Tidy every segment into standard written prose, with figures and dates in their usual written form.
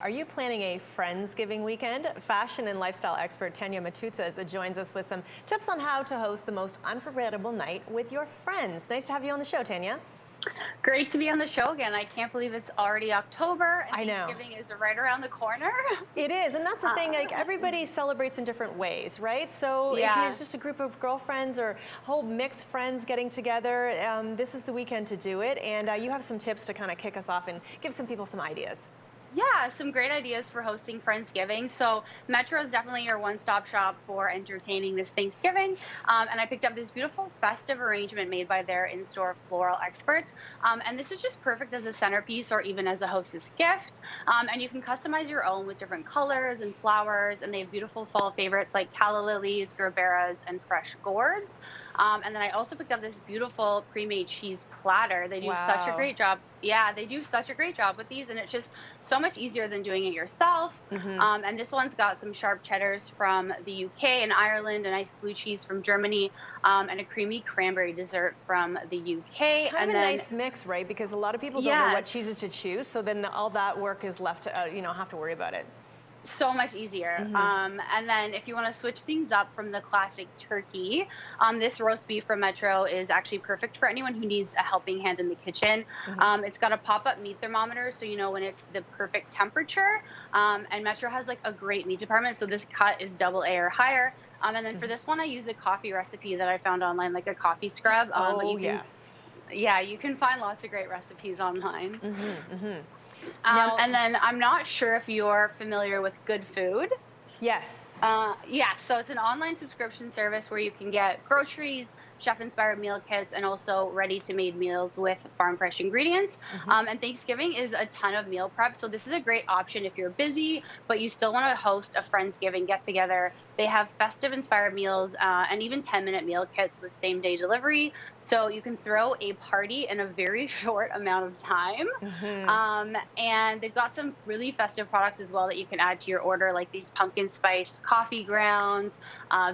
Are you planning a Friendsgiving weekend? Fashion and lifestyle expert Tania Motuzas joins us with some tips on how to host the most unforgettable night with your friends. Nice to have you on the show, Tania. Great to be on the show again. I can't believe it's already October and I know. Thanksgiving is right around the corner. It is, and that's the thing, like everybody celebrates in different ways, right? So if Yeah, there's just a group of girlfriends or whole mixed friends getting together, this is the weekend to do it. And you have some tips to kind of kick us off and give some people some ideas. yeah, some great ideas for hosting Friendsgiving. So Metro is definitely your one-stop shop for entertaining this Thanksgiving. And I picked up this beautiful festive arrangement made by their in-store floral experts. And this is just perfect as a centerpiece or even as a hostess gift. And you can customize your own with different colors and flowers. And they have beautiful fall favorites like calla lilies, gerberas, and fresh gourds. And then I also picked up this beautiful pre-made cheese platter. They do such a Wow. great job. Yeah, they do such a great job with these, and it's just so much easier than doing it yourself. And this one's got some sharp cheddars from the UK and Ireland, a nice blue cheese from Germany, and a creamy cranberry dessert from the UK. Kind And of a then, nice mix, right? Because a lot of people don't know yeah, what cheeses to choose, so then all that work is left to, have to worry about it. so much easier. And then if you want to switch things up from the classic turkey, this roast beef from Metro is actually perfect for anyone who needs a helping hand in the kitchen. It's got a pop-up meat thermometer, so you know when it's the perfect temperature. And Metro has like a great meat department, so this cut is double A or higher. And then for this one, I use a coffee recipe that I found online, like a coffee scrub. But Oh, you can, yes. yeah, you can find lots of great recipes online. Now, And then I'm not sure if you're familiar with Good Food. yes. Yeah, so it's an online subscription service where you can get groceries, chef-inspired meal kits, and also ready-to-made meals with farm-fresh ingredients. And Thanksgiving is a ton of meal prep, so this is a great option if you're busy, but you still want to host a Friendsgiving get-together. They have festive-inspired meals and even 10-minute meal kits with same-day delivery, so you can throw a party in a very short amount of time. And they've got some really festive products as well that you can add to your order, like these pumpkin spiced coffee grounds,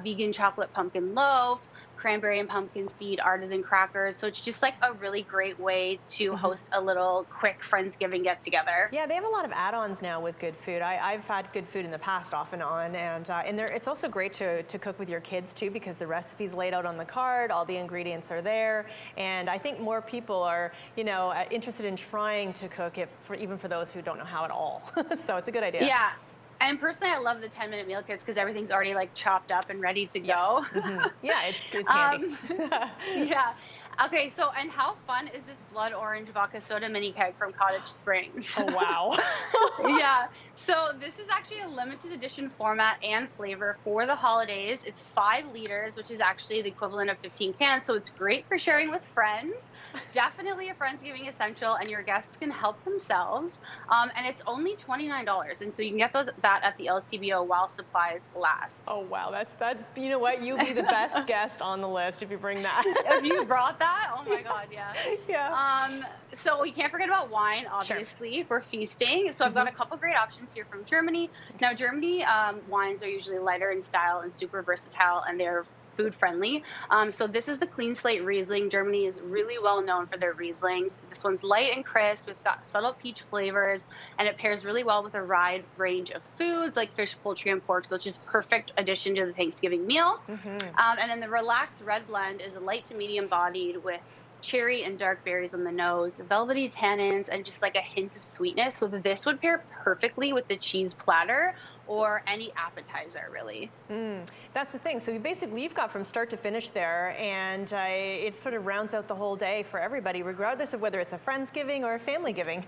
vegan chocolate pumpkin loaf, cranberry and pumpkin seed artisan crackers. So it's just like a really great way to host a little quick Friendsgiving get together. Yeah, they have a lot of add-ons now with Good Food. I've had Good Food in the past off and on, and it's also great to cook with your kids too, because the recipe's laid out on the card, all the ingredients are there, and I think more people are, interested in trying to cook even for those who don't know how at all. So it's a good idea. Yeah. And personally, I love the 10-minute meal kits because everything's already like chopped up and ready to Yes. go. Yeah, it's handy. Yeah. Okay, so and how fun is this blood orange vodka soda mini keg from Cottage Springs? Oh, wow. Yeah. So this is actually a limited edition format and flavor for the holidays. It's 5 liters, which is actually the equivalent of 15 cans. So it's great for sharing with friends. Definitely a Friendsgiving essential, and your guests can help themselves. And it's only $29, and so you can get that at the LSTBO while supplies last. Oh, wow, that's that. You know what? You'll be the best guest on the list if you bring that. If you brought that, oh my God, yeah. Yeah. So we can't forget about wine, obviously, for feasting. So I've got a couple great options here from Germany. Now, Germany wines are usually lighter in style and super versatile, and they're food friendly. So this is the Clean Slate Riesling. Germany is really well known for their Rieslings. This one's light and crisp. It's got subtle peach flavors, and it pairs really well with a wide range of foods like fish, poultry, and pork. So it's just perfect addition to the Thanksgiving meal. And then the Relaxed Red Blend is a light to medium bodied with cherry and dark berries on the nose, velvety tannins, and just like a hint of sweetness. So this would pair perfectly with the cheese platter or any appetizer, really. That's the thing. So you've got from start to finish there, and it sort of rounds out the whole day for everybody, regardless of whether it's a Friendsgiving or a family giving.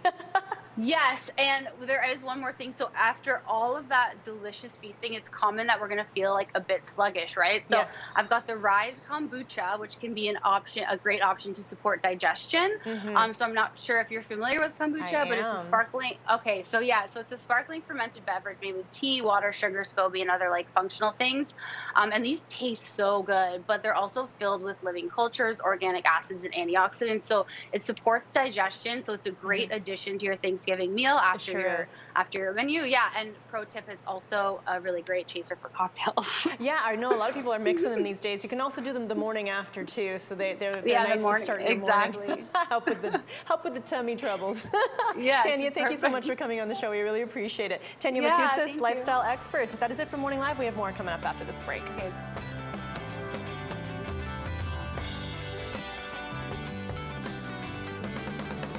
Yes, and there is one more thing. So after all of that delicious feasting, it's common that we're going to feel like a bit sluggish, right? So Yes. I've got the Rise Kombucha, which can be a great option to support digestion. So I'm not sure if you're familiar with kombucha, but it's a am. sparkling. Okay, so yeah, so it's a sparkling fermented beverage made with tea tea, water, sugar, SCOBY, and other like functional things. And these taste so good, but they're also filled with living cultures, organic acids, and antioxidants. So it supports digestion. So it's a great addition to your Thanksgiving meal It sure is. after your menu. Yeah, and pro tip, it's also a really great chaser for cocktails. Yeah, I know a lot of people are mixing them these days. You can also do them the morning after too, so they're Yeah, the nice morning, to start your exactly. morning. help with the tummy troubles. Yeah, Tania, thank you so perfect. much for coming on the show. We really appreciate it. Tania Yeah, Motuzas, thank you. lifestyle expert. That is it for Morning Live. We have more coming up after this break. Okay.